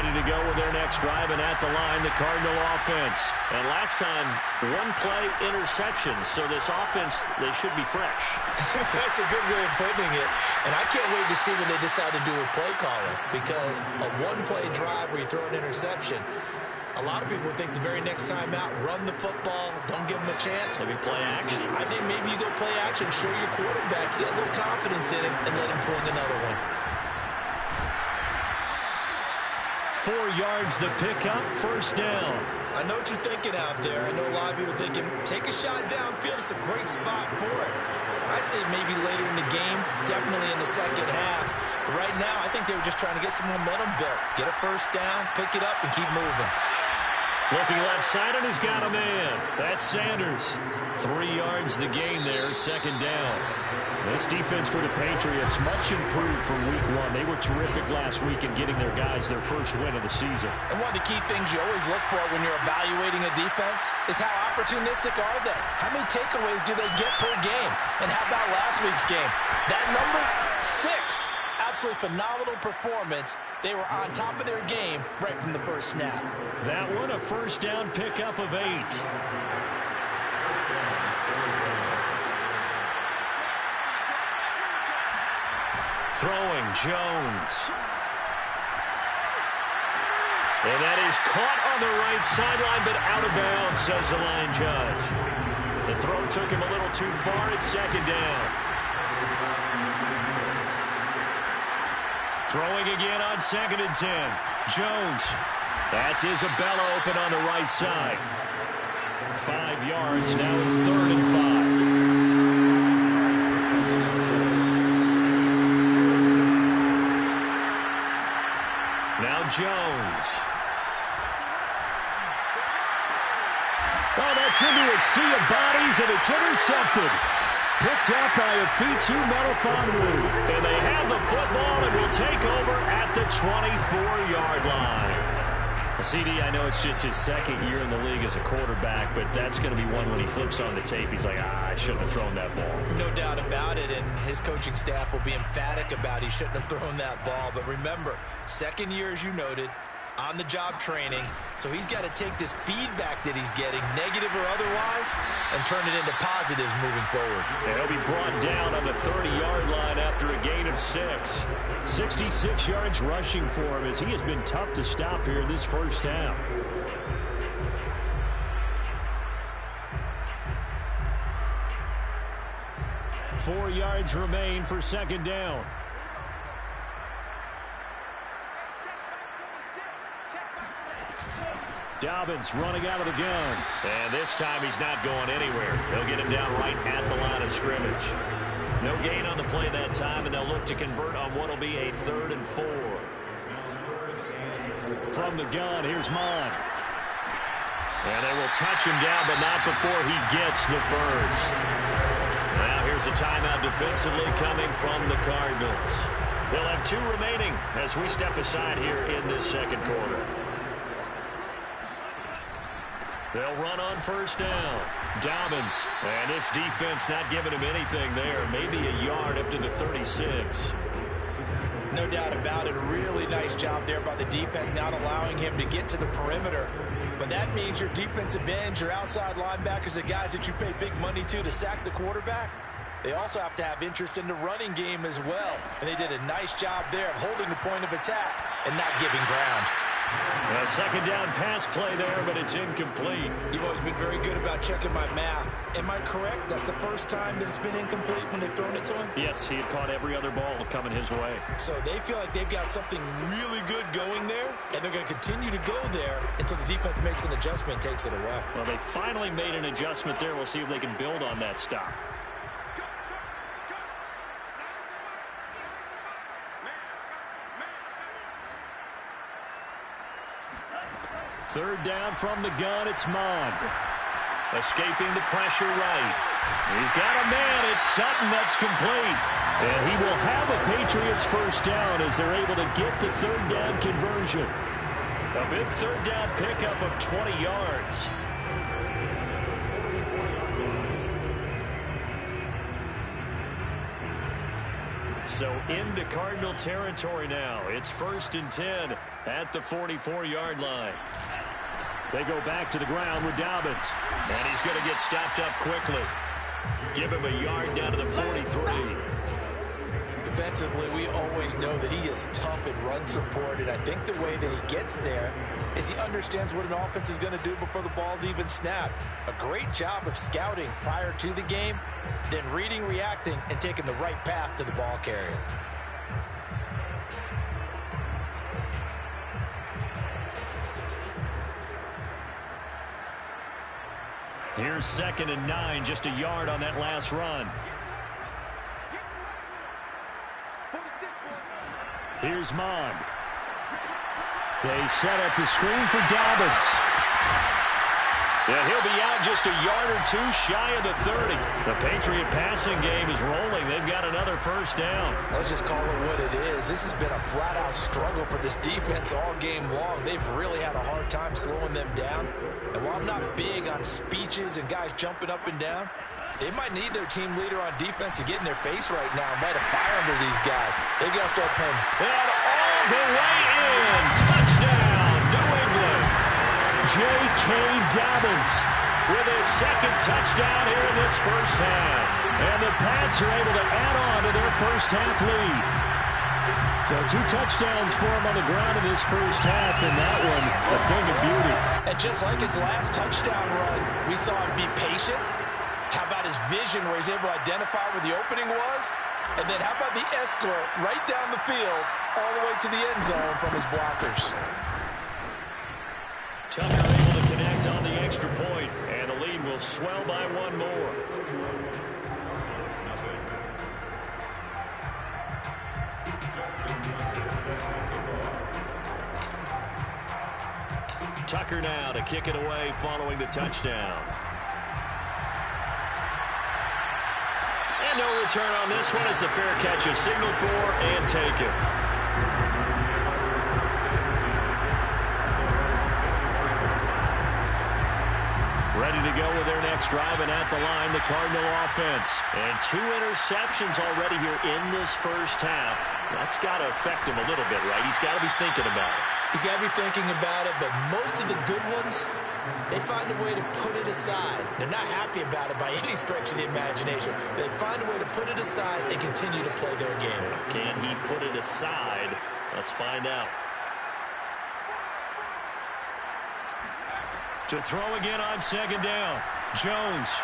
ready to go with their next drive, and at the line, the Cardinal offense. And last time, one-play interceptions, so this offense, they should be fresh. That's a good way of putting it, and I can't wait to see what they decide to do with play calling, because a one-play drive where you throw an interception, a lot of people think the very next time out, run the football, don't give them a chance. Maybe play action. I think maybe you go play action, show your quarterback, get a little confidence in him, and let him fling another one. 4 yards the pickup, first down. I know what you're thinking out there. I know a lot of you are thinking, take a shot downfield. It's a great spot for it. I'd say maybe later in the game, definitely in the second half. But right now, I think they were just trying to get some momentum built. Get a first down, pick it up, and keep moving. Looking left side, and he's got a man. That's Sanders. 3 yards the gain there, second down. This defense for the Patriots, much improved from week 1. They were terrific last week in getting their guys their first win of the season. And one of the key things you always look for when you're evaluating a defense is how opportunistic are they? How many takeaways do they get per game? And how about last week's game? That number 6. Absolutely phenomenal performance. They were on top of their game right from the first snap. That one, a first down pickup of 8. Throwing, Jones. And that is caught on the right sideline, but out of bounds, says the line judge. The throw took him a little too far. It's second down. Throwing again on 2nd and 10. Jones. That's Isabella open on the right side. 5 yards. Now it's 3rd and 5. Now Jones. Oh, that's into a sea of bodies, and it's intercepted. Picked up by Afitu Melifonwu. And they have the football and will take over at the 24-yard line. CD, I know it's just his second year in the league as a quarterback, but that's going to be one when he flips on the tape. He's like, I shouldn't have thrown that ball. No doubt about it, and his coaching staff will be emphatic about he shouldn't have thrown that ball. But remember, second year, as you noted, on-the-job training, so he's got to take this feedback that he's getting, negative or otherwise, and turn it into positives moving forward. And he'll be brought down on the 30-yard line after a gain of 6. 66 yards rushing for him as he has been tough to stop here in this first half. Four yards remain for second down. Dobbins running out of the gun. And this time he's not going anywhere. They'll get him down right at the line of scrimmage. No gain on the play that time, and they'll look to convert on what will be a 3rd and 4. From the gun, here's Mon. And they will touch him down, but not before he gets the first. Now here's a timeout defensively coming from the Cardinals. They'll have 2 remaining as we step aside here in this second quarter. They'll run on first down. Dobbins. And this defense not giving him anything there. Maybe a yard up to the 36. No doubt about it. A really nice job there by the defense, not allowing him to get to the perimeter. But that means your defensive ends, your outside linebackers, the guys that you pay big money to sack the quarterback, they also have to have interest in the running game as well. And they did a nice job there of holding the point of attack and not giving ground. A second down pass play there, but it's incomplete. You've always been very good about checking my math. Am I correct? That's the first time that it's been incomplete when they've thrown it to him? Yes, he had caught every other ball coming his way. So they feel like they've got something really good going there, and they're going to continue to go there until the defense makes an adjustment and takes it away. Well, they finally made an adjustment there. We'll see if they can build on that stop. Third down from the gun, it's Mon. Escaping the pressure right. He's got a man, it's Sutton, that's complete. And he will have a Patriots first down as they're able to get the third down conversion. A big third down pickup of 20 yards. So into Cardinal territory now. It's 1st and 10 at the 44-yard line. They go back to the ground with Dobbins. And he's going to get stopped up quickly. Give him a yard down to the 43. Defensively, we always know that he is tough in run support, and I think the way that he gets there is he understands what an offense is going to do before the ball's even snapped. A great job of scouting prior to the game, then reading, reacting, and taking the right path to the ball carrier. Here's 2nd and 9, just a yard on that last run. Here's Mond. They set up the screen for Dobbins. And he'll be out just a yard or two shy of the 30. The Patriot passing game is rolling. They've got another first down. Let's just call it what it is. This has been a flat-out struggle for this defense all game long. They've really had a hard time slowing them down. And while I'm not big on speeches and guys jumping up and down, they might need their team leader on defense to get in their face right now and light a fire under these guys. They've got to start playing. And all the way in. Touchdown, New England. J.K. Dobbins with his 2nd touchdown here in this first half. And the Pats are able to add on to their first half lead. So 2 touchdowns for him on the ground in this first half, and that one a thing of beauty. And just like his last touchdown run, we saw him be patient. How about his vision where he's able to identify where the opening was? And then how about the escort right down the field all the way to the end zone from his blockers? Tucker able to connect on the extra point, and the lead will swell by 1 more. Tucker now to kick it away following the touchdown. And no return on this one as the fair catch is signaled for and taken. Ready to go with their next drive, and at the line, the Cardinal offense. And 2 interceptions already here in this first half. That's got to affect him a little bit, right? He's got to be thinking about it. He's got to be thinking about it, but most of the good ones, they find a way to put it aside. They're not happy about it by any stretch of the imagination. They find a way to put it aside and continue to play their game. Can he put it aside? Let's find out. To throw again on 2nd down. Jones.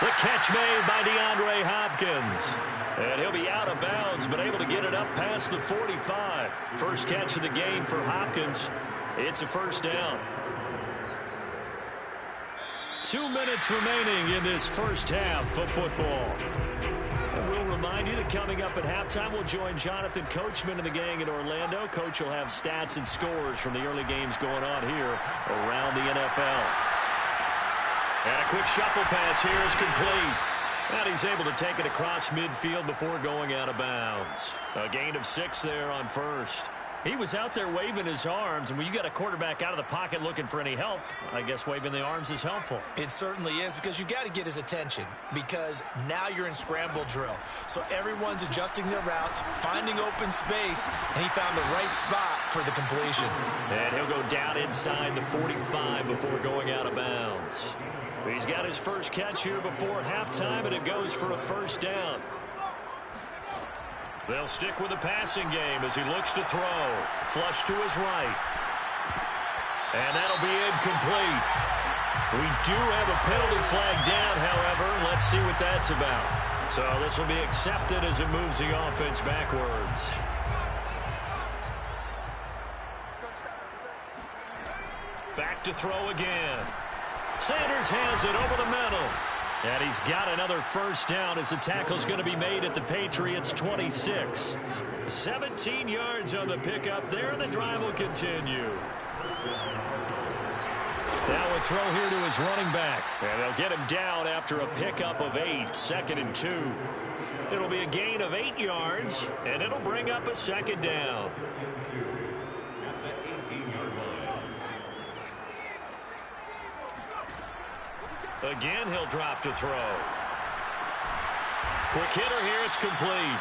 The catch made by DeAndre Hopkins. And he'll be out of bounds, but able to get it up past the 45. First catch of the game for Hopkins. It's a first down. 2 minutes remaining in this first half of football. And we'll remind you that coming up at halftime, we'll join Jonathan Coachman and the gang in Orlando. Coach will have stats and scores from the early games going on here around the NFL. And a quick shuffle pass here is complete. And he's able to take it across midfield before going out of bounds. A gain of 6 there on first. He was out there waving his arms, and when you got a quarterback out of the pocket looking for any help, I guess waving the arms is helpful. It certainly is, because you got to get his attention, because now you're in scramble drill. So everyone's adjusting their routes, finding open space, and he found the right spot for the completion. And he'll go down inside the 45 before going out of bounds. He's got his first catch here before halftime, and it goes for a first down. They'll stick with the passing game as he looks to throw. Flush to his right. And that'll be incomplete. We do have a penalty flag down, however. Let's see what that's about. So this will be accepted as it moves the offense backwards. Back to throw again. Sanders has it over the middle. And he's got another first down as the tackle's going to be made at the Patriots' 26. 17 yards on the pickup there, and the drive will continue. Now a throw here to his running back. And they'll get him down after a pickup of 8, 2nd and 2. It'll be a gain of 8 yards, and it'll bring up a second down. Again, he'll drop to throw. Quick hitter here. It's complete.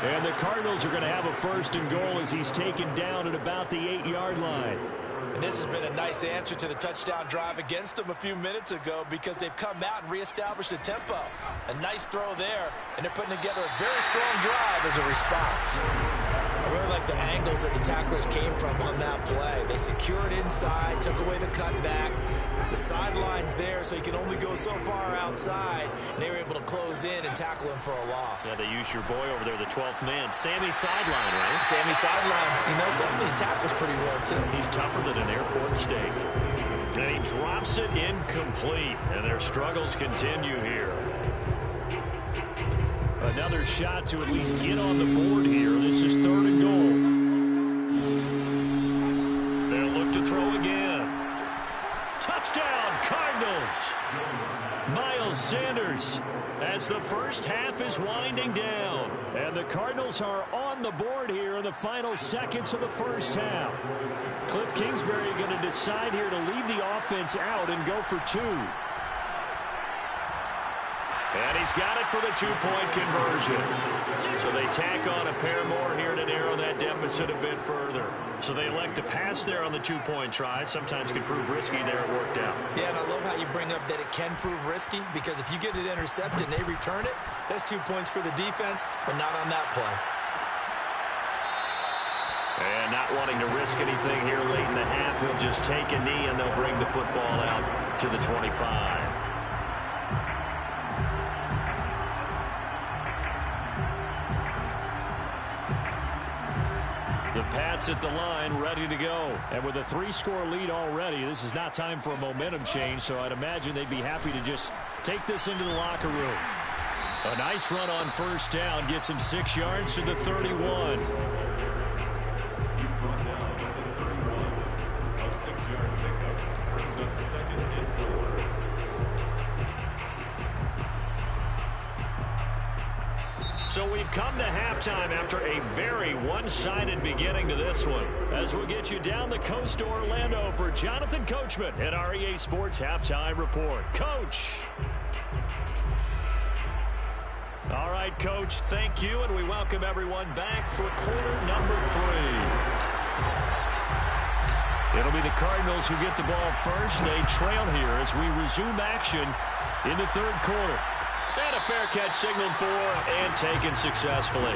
And the Cardinals are going to have a first and goal as he's taken down at about the 8-yard line. And this has been a nice answer to the touchdown drive against them a few minutes ago because they've come out and reestablished the tempo. A nice throw there, and they're putting together a very strong drive as a response. I really like the angles that the tacklers came from on that play. They secured inside, took away the cutback. The sideline's there, so he can only go so far outside, and they were able to close in and tackle him for a loss. Yeah, they used your boy over there, the 12th man, Sammy Sideline, right? Sammy Sideline. You know something? He tackles pretty well, too. He's tougher than an airport steak. And he drops it incomplete, and their struggles continue here. Another shot to at least get on the board here. This is 3rd and goal. They'll look to throw again. Touchdown, Cardinals. Miles Sanders as the first half is winding down. And the Cardinals are on the board here in the final seconds of the first half. Cliff Kingsbury going to decide here to leave the offense out and go for 2. And he's got it for the 2-point conversion. So they tack on a pair more here to narrow that deficit a bit further. So they elect to pass there on the 2-point try. Sometimes can prove risky there. It worked out. Yeah, and I love how you bring up that it can prove risky because if you get it intercepted and they return it, that's 2 points for the defense, but not on that play. And not wanting to risk anything here late in the half, he'll just take a knee and they'll bring the football out to the 25. The Pats at the line, ready to go. And with a 3-score lead already, this is not time for a momentum change, so I'd imagine they'd be happy to just take this into the locker room. A nice run on first down gets him 6 yards to the 31. He's brought down at the 31. A 6-yard pickup brings up 2nd and 4. So we've come to halftime after a very one-sided beginning to this one. As we'll get you down the coast to Orlando for Jonathan Coachman at our EA Sports Halftime Report. Coach. All right, Coach, thank you, and we welcome everyone back for quarter number 3. It'll be the Cardinals who get the ball first. They trail here as we resume action in the 3rd quarter. And a fair catch signaled for and taken successfully.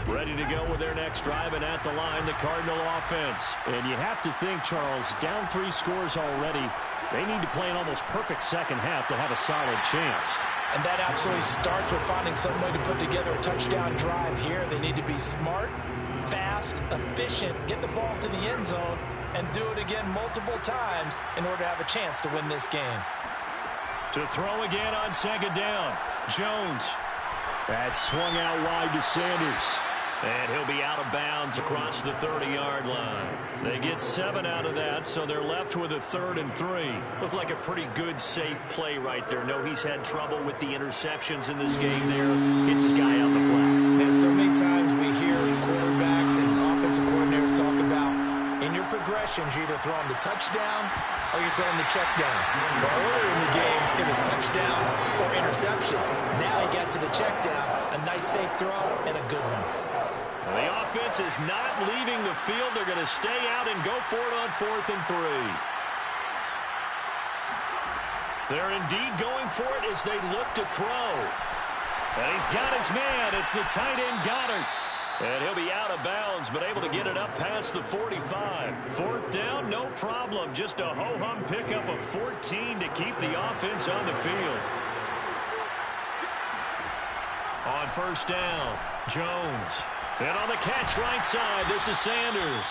Ready to go with their next drive, and at the line, the Cardinal offense. And you have to think, Charles, down 3 scores already. They need to play an almost perfect second half to have a solid chance. And that absolutely starts with finding some way to put together a touchdown drive here. They need to be smart, fast, efficient, get the ball to the end zone, and do it again multiple times in order to have a chance to win this game. To throw again on 2nd down. Jones. That's swung out wide to Sanders. And he'll be out of bounds across the 30-yard line. They get 7 out of that, so they're left with a 3rd and 3. Looked like a pretty good, safe play right there. No, he's had trouble with the interceptions in this game there. Hits his guy out in the flat. And so many times we hear quarterbacks and offensive coordinators talk about in your progressions, you're either throwing the touchdown or you're throwing the check down. But earlier in the game, it was touchdown or interception. Now he got to the check down, a nice safe throw, and a good one. The offense is not leaving the field. They're going to stay out and go for it on 4th and 3. They're indeed going for it as they look to throw. And he's got his man. It's the tight end Goddard. And he'll be out of bounds, but able to get it up past the 45. 4th down, no problem. Just a ho-hum pickup of 14 to keep the offense on the field. On first down, Jones. And on the catch right side, this is Sanders.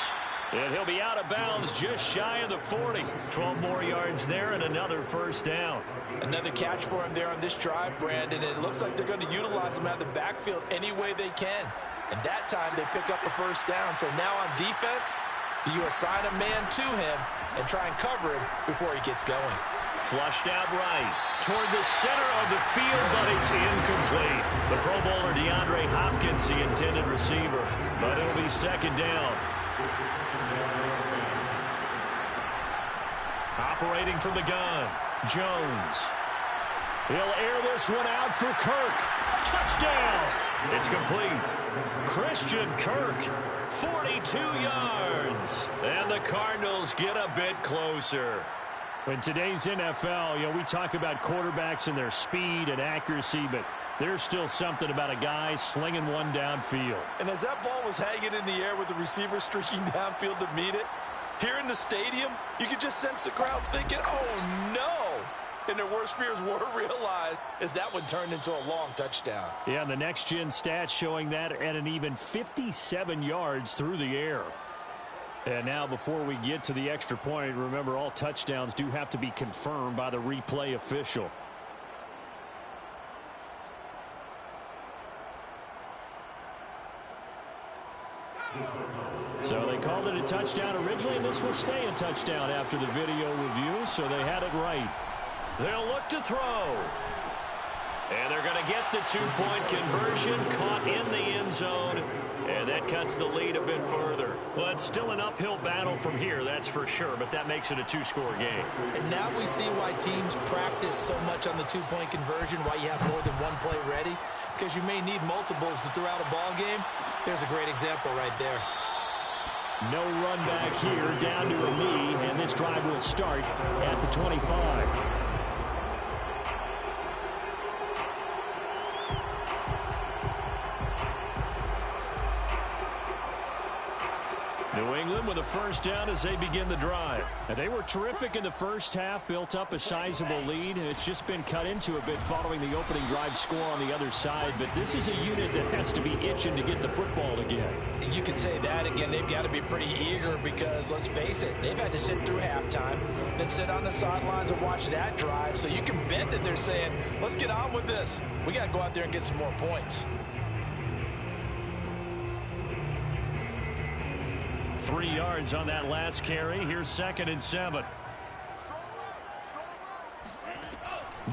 And he'll be out of bounds just shy of the 40. 12 more yards there and another first down. Another catch for him there on this drive, Brandon. And it looks like they're going to utilize him out of the backfield any way they can. And that time they pick up a first down. So now on defense, do you assign a man to him and try and cover him before he gets going? Flushed out right toward the center of the field, but it's incomplete. The Pro Bowler DeAndre Hopkins, the intended receiver. But it'll be 2nd down. Operating from the gun, Jones. He'll air this one out for Kirk. Touchdown! It's complete. Christian Kirk, 42 yards. And the Cardinals get a bit closer. In today's NFL, we talk about quarterbacks and their speed and accuracy, but there's still something about a guy slinging one downfield. And as that ball was hanging in the air with the receiver streaking downfield to meet it, here in the stadium, you could just sense the crowd thinking, oh, no. And their worst fears were realized as that one turned into a long touchdown. Yeah, and the next-gen stats showing that at an even 57 yards through the air. And now before we get to the extra point, remember all touchdowns do have to be confirmed by the replay official. So they called it a touchdown originally, and this will stay a touchdown after the video review, so they had it right. They'll look to throw. And they're going to get the two-point conversion, caught in the end zone, and that cuts the lead a bit further. Well, it's still an uphill battle from here, that's for sure, but that makes it a two-score game. And now we see why teams practice so much on the two-point conversion, why you have more than one play ready, because you may need multiples to throw out a ball game. There's a great example right there. No run back here, down to a knee, and this drive will start at the 25. New England with a first down as they begin the drive. And they were terrific in the first half, built up a sizable lead, and it's just been cut into a bit following the opening drive score on the other side. But this is a unit that has to be itching to get the football again. And you could say that again. They've got to be pretty eager because, let's face it, they've had to sit through halftime, then sit on the sidelines and watch that drive. So you can bet that they're saying, let's get on with this. We got to go out there and get some more points. 3 yards on that last carry. Here's 2nd and 7.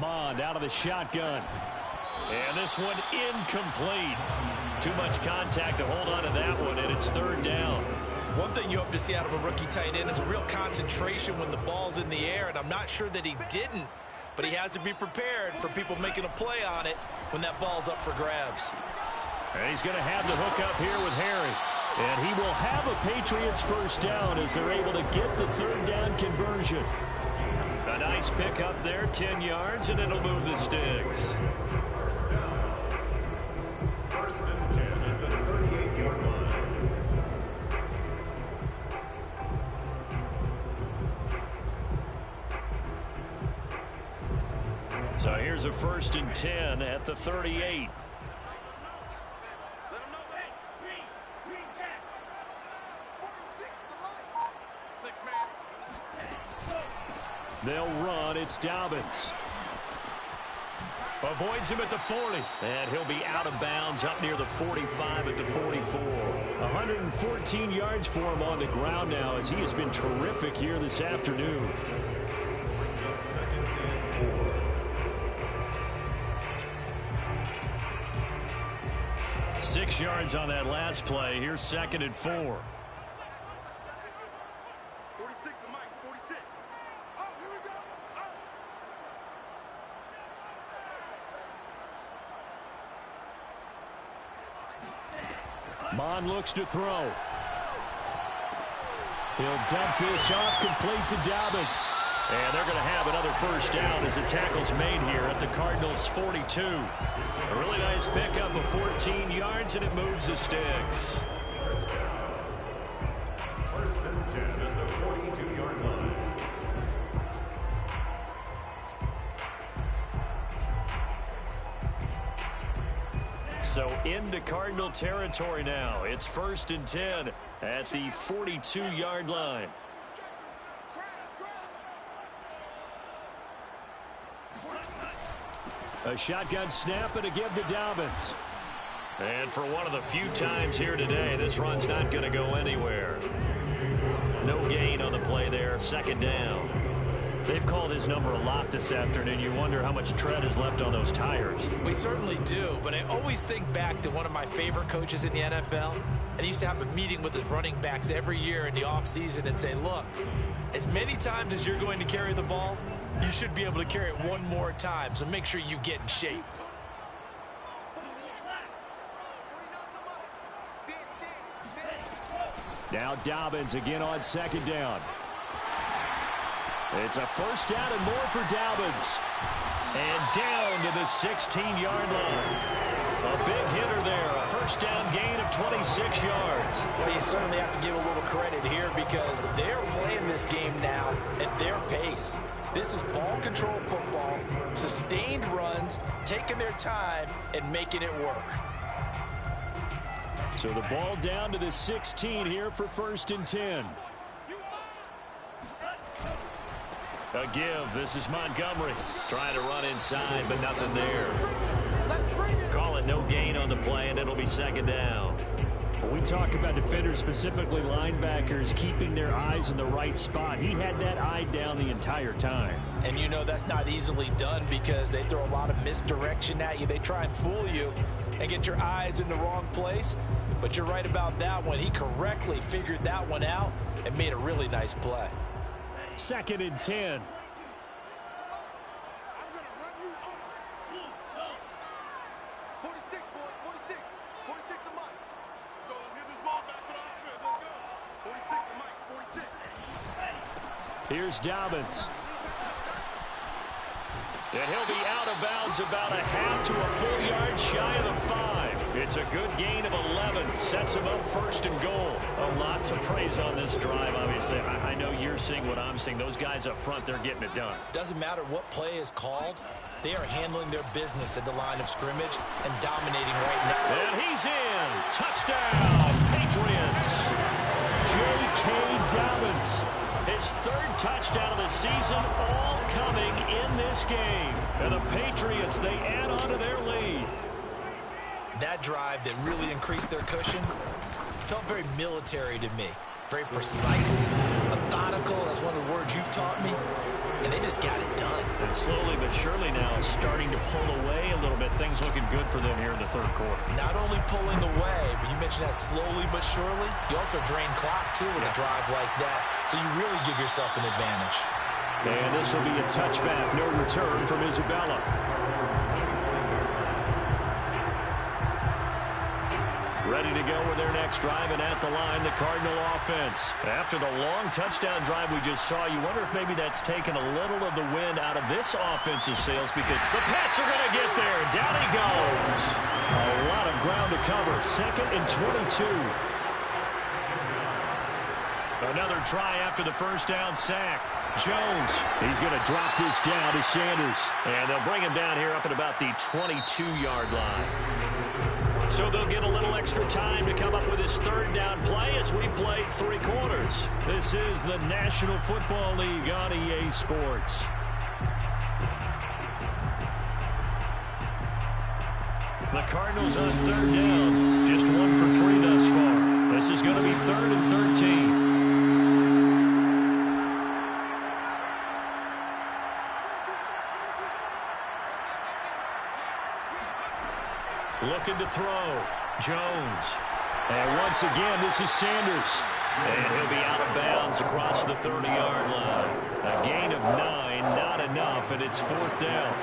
Mond out of the shotgun. And this one incomplete. Too much contact to hold on to that one, and it's 3rd down. One thing you hope to see out of a rookie tight end is a real concentration when the ball's in the air, and I'm not sure that he didn't, but he has to be prepared for people making a play on it when that ball's up for grabs. And he's going to have the hook up here with Harry. And he will have a Patriots first down as they're able to get the 3rd down conversion. A nice pick up there, 10 yards, and it'll move the sticks. First down. 1st and 10 at the 38-yard line. So here's a 1st and 10 at the 38. They'll run. It's Dobbins. Avoids him at the 40. And he'll be out of bounds up near the 45 at the 44. 114 yards for him on the ground now as he has been terrific here this afternoon. 6 yards on that last play. Here's 2nd and 4. Mond looks to throw. He'll dump this off complete to Dobbins. And they're going to have another first down as the tackle's made here at the Cardinals' 42. A really nice pickup of 14 yards, and it moves the sticks. 1st and 10 at the 42-yard line. So into Cardinal territory now. It's 1st and 10 at the 42-yard line. A shotgun snap and a give to Dobbins. And for one of the few times here today, this run's not going to go anywhere. No gain on the play there. 2nd down. They've called his number a lot this afternoon. You wonder how much tread is left on those tires. We certainly do, but I always think back to one of my favorite coaches in the NFL, And he used to have a meeting with his running backs every year in the offseason and say, look, as many times as you're going to carry the ball, you should be able to carry it one more time, so make sure you get in shape. Now Dobbins again on second down. It's a first down and more for Dobbins. And down to the 16-yard line. A big hitter there. A first down gain of 26 yards. Well, you certainly have to give a little credit here because they're playing this game now at their pace. This is ball control football, sustained runs, taking their time and making it work. So the ball down to the 16 here for 1st and 10. A give. This is Montgomery. Trying to run inside, but nothing there. Call it no gain on the play, and it'll be 2nd down. When we talk about defenders, specifically linebackers, keeping their eyes in the right spot, he had that eye down the entire time. And you know that's not easily done because they throw a lot of misdirection at you. They try and fool you and get your eyes in the wrong place. But you're right about that one. He correctly figured that one out and made a really nice play. 2nd and 10. Here's Dobbins. And he'll be out of bounds about a half to a full yard shy of the 5. It's a good gain of 11. Sets him up 1st and goal. A lot to praise on this drive, obviously. I know you're seeing what I'm seeing. Those guys up front, they're getting it done. Doesn't matter what play is called. They are handling their business at the line of scrimmage and dominating right now. And he's in. Touchdown, Patriots. J.K. Dobbins. His 3rd touchdown of the season, all coming in this game. And the Patriots, they add on to their lead. That drive that really increased their cushion felt very military to me. Very precise, methodical. That's one of the words you've taught me. And they just got it done. And slowly but surely now starting to pull away a little bit. Things looking good for them here in the 3rd quarter. Not only pulling away, but you mentioned that slowly but surely. You also drain clock, too, with a drive like that. So you really give yourself an advantage. And this will be a touchback. No return from Isabella. Ready to go with their next drive, and at the line, the Cardinal offense. After the long touchdown drive we just saw, you wonder if maybe that's taken a little of the wind out of this offensive sails because the Pats are going to get there. Down he goes. A lot of ground to cover. 2nd and 22. Another try after the first down sack. Jones, he's going to drop this down to Sanders. And they'll bring him down here up at about the 22-yard line. So they'll get a little extra time to come up with his 3rd down play as we play 3 quarters. This is the National Football League on EA Sports. The Cardinals on 3rd down. Just 1 for 3 thus far. This is going to be 3rd and 13. Looking to throw. Jones. And once again, this is Sanders. And he'll be out of bounds across the 30-yard line. A gain of 9, not enough, and it's 4th down.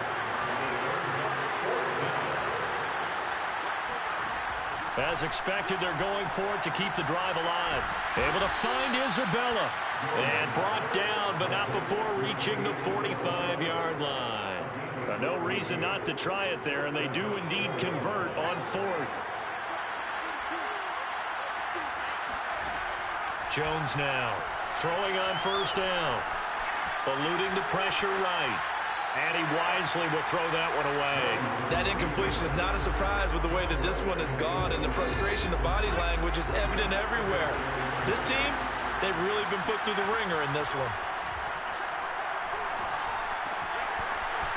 As expected, they're going for it to keep the drive alive. Able to find Isabella. And brought down, but not before reaching the 45-yard line. No reason not to try it there, and they do indeed convert on 4th. Jones now throwing on 1st down. Eluding the pressure right. And he wisely will throw that one away. That incompletion is not a surprise with the way that this one has gone, and the frustration of body language is evident everywhere. This team, they've really been put through the ringer in this one.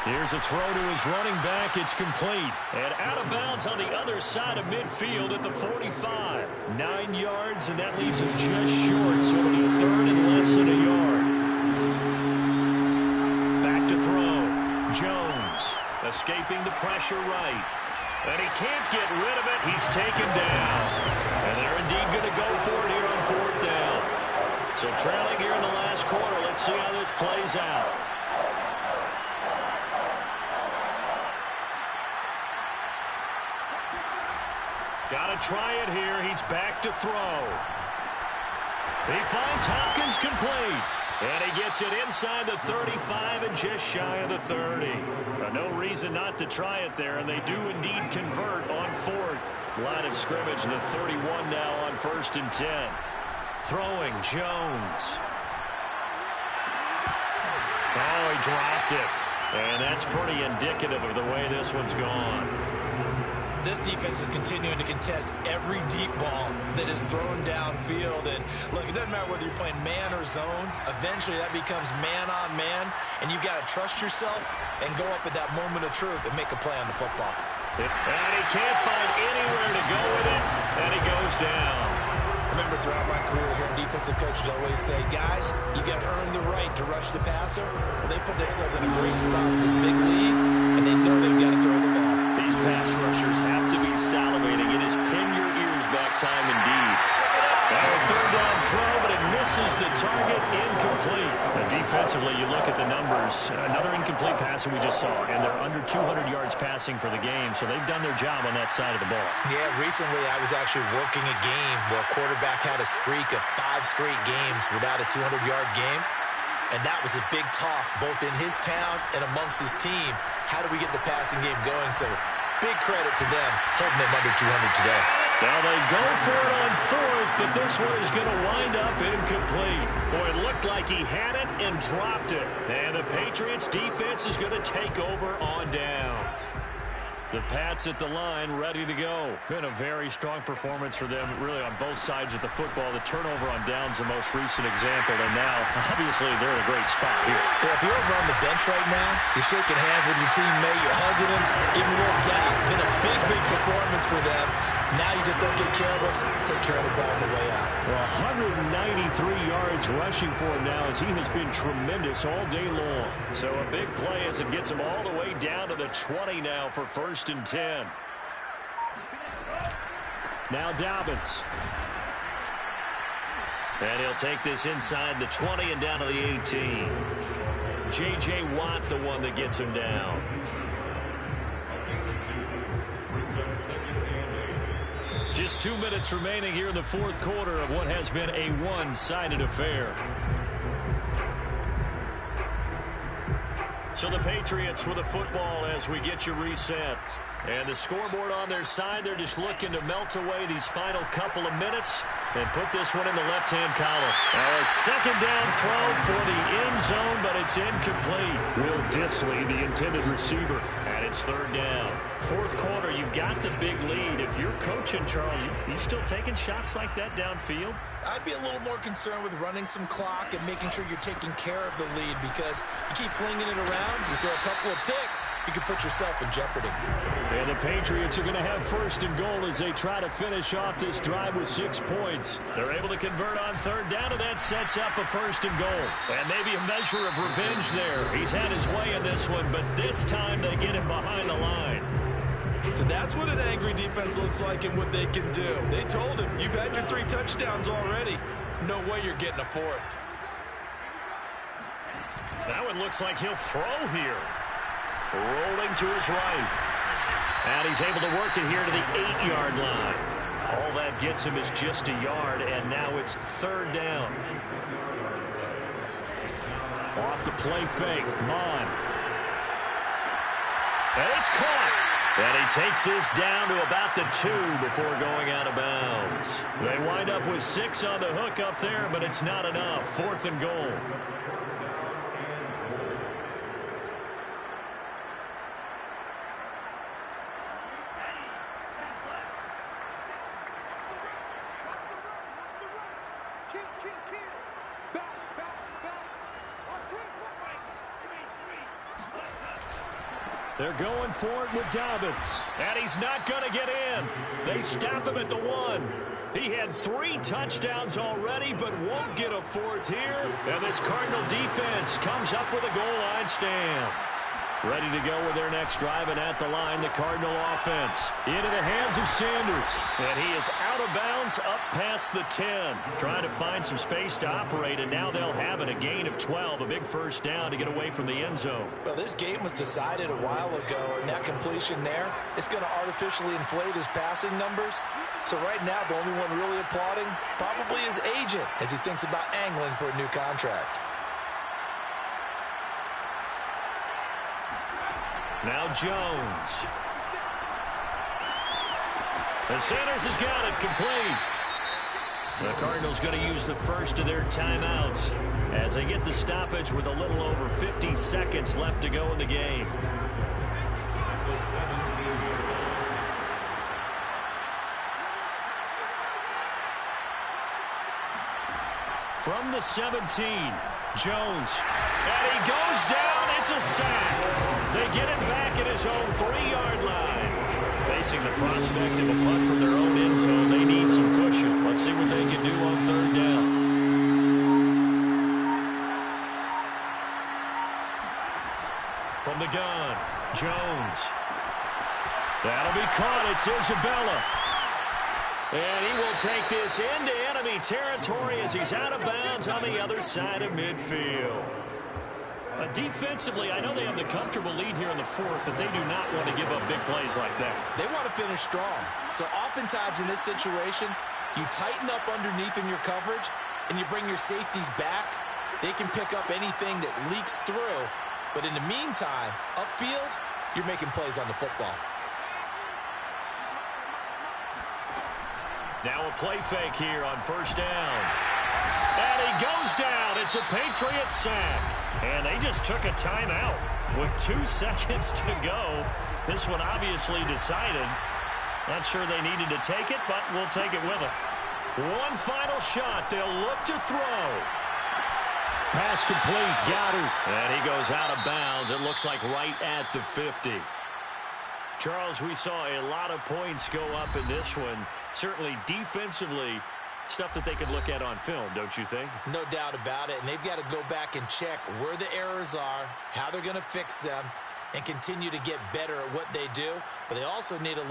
Here's a throw to his running back. It's complete. And out of bounds on the other side of midfield at the 45. 9 yards, and that leaves him just short. So it'll be 3rd and less than a yard. Back to throw. Jones escaping the pressure right. And he can't get rid of it. He's taken down. And they're indeed to go for it here on 4th down. So trailing here in the last quarter. Let's see how this plays out. Got to try it here. He's back to throw. He finds Hopkins complete. And he gets it inside the 35 and just shy of the 30. No reason not to try it there, and they do indeed convert on 4th. Line of scrimmage, the 31 now on 1st and 10. Throwing, Jones. Oh, he dropped it. And that's pretty indicative of the way this one's gone. This defense is continuing to contest every deep ball that is thrown downfield. And look, it doesn't matter whether you're playing man or zone. Eventually, that becomes man on man. And you've got to trust yourself and go up at that moment of truth and make a play on the football. And he can't find anywhere to go with it. And he goes down. I remember throughout my career hearing defensive coaches always say, guys, you got to earn the right to rush the passer. Well, they put themselves in a great spot with this big lead, and they know they've got to throw the ball. These pass rushers have to be salivating. It is pin your ears back time indeed. Now a 3rd down throw, but it misses the target. Incomplete. Now defensively, you look at the numbers. Another incomplete pass that we just saw, and they're under 200 yards passing for the game, so they've done their job on that side of the ball. Yeah, recently I was actually working a game where a quarterback had a streak of 5 straight games without a 200-yard game. And that was a big talk, both in his town and amongst his team. How do we get the passing game going? So big credit to them, holding them under 200 today. Now they go for it on 4th, but this one is going to wind up incomplete. Boy, it looked like he had it and dropped it. And the Patriots defense is going to take over on down. The Pats at the line, ready to go. Been a very strong performance for them, really, on both sides of the football. The turnover on down's the most recent example, and now, obviously, they're in a great spot here. Yeah, if you're over on the bench right now, you're shaking hands with your teammate, you're hugging him, giving him a little dap. Been a big, big performance for them. Now you just don't get careless. Take care of the ball on the way out. Well, 193 yards rushing for him now, as he has been tremendous all day long. So a big play as it gets him all the way down to the 20 now for 1st and 10. Now Dobbins. And he'll take this inside the 20 and down to the 18. J.J. Watt, the one that gets him down. Just 2 minutes remaining here in the 4th quarter of what has been a one-sided affair. So the Patriots with the football as we get you reset. And the scoreboard on their side, they're just looking to melt away these final couple of minutes and put this one in the left-hand column. Now a 2nd down throw for the end zone, but it's incomplete. Will Disley, the intended receiver, and it's 3rd down. 4th quarter, you've got the big lead. If you're coaching, Charles, you still taking shots like that downfield? I'd be a little more concerned with running some clock and making sure you're taking care of the lead, because you keep flinging it around, you throw a couple of picks, you can put yourself in jeopardy. And the Patriots are going to have 1st and goal as they try to finish off this drive with 6 points. They're able to convert on 3rd down, and that sets up a 1st and goal. And maybe a measure of revenge there. He's had his way in this one, but this time they get him behind the line. So that's what an angry defense looks like and what they can do. They told him, you've had your 3 touchdowns already. No way you're getting a 4th. That one looks like he'll throw here. Rolling to his right. And he's able to work it here to the 8-yard line. All that gets him is just a yard, and now it's 3rd down. Off the play fake, Mon. And it's caught. And he takes this down to about the 2 before going out of bounds. They wind up with 6 on the hook up there, but it's not enough. 4th and goal. They're going for it with Dobbins. And he's not going to get in. They stop him at the 1. He had 3 touchdowns already, but won't get a 4th here. And this Cardinal defense comes up with a goal line stand. Ready to go with their next drive, and at the line, the Cardinal offense. Into the hands of Sanders. And he is out of bounds up past the 10. Trying to find some space to operate, and now they'll have it. A gain of 12, a big first down to get away from the end zone. Well, this game was decided a while ago, and that completion there is going to artificially inflate his passing numbers. So right now, the only one really applauding probably his agent as he thinks about angling for a new contract. Now Jones. And Sanders has got it complete. The Cardinals going to use the first of their timeouts as they get the stoppage with a little over 50 seconds left to go in the game. From the 17, Jones. And he goes down. It's a sack. They get it back at his own 3-yard line. Facing the prospect of a punt from their own end zone, they need some cushion. Let's see what they can do on third down. From the gun, Jones. That'll be caught. It's Isabella. And he will take this into enemy territory as he's out of bounds on the other side of midfield. Defensively, I know they have the comfortable lead here in the fourth, but they do not want to give up big plays like that. They want to finish strong. So oftentimes in this situation, you tighten up underneath in your coverage, and you bring your safeties back. They can pick up anything that leaks through. But in the meantime, upfield, you're making plays on the football. Now a play fake here on first down. And he goes down. It's a Patriot sack. And they just took a timeout with 2 seconds to go. This one obviously decided. Not sure they needed to take it, but we'll take it with them. One final shot. They'll look to throw. Pass complete. Got it. And he goes out of bounds. It looks like right at the 50. Charles, we saw a lot of points go up in this one. Certainly defensively, stuff that they could look at on film, don't you think? No doubt about it. And they've got to go back and check where the errors are, how they're going to fix them, and continue to get better at what they do. But they also need a little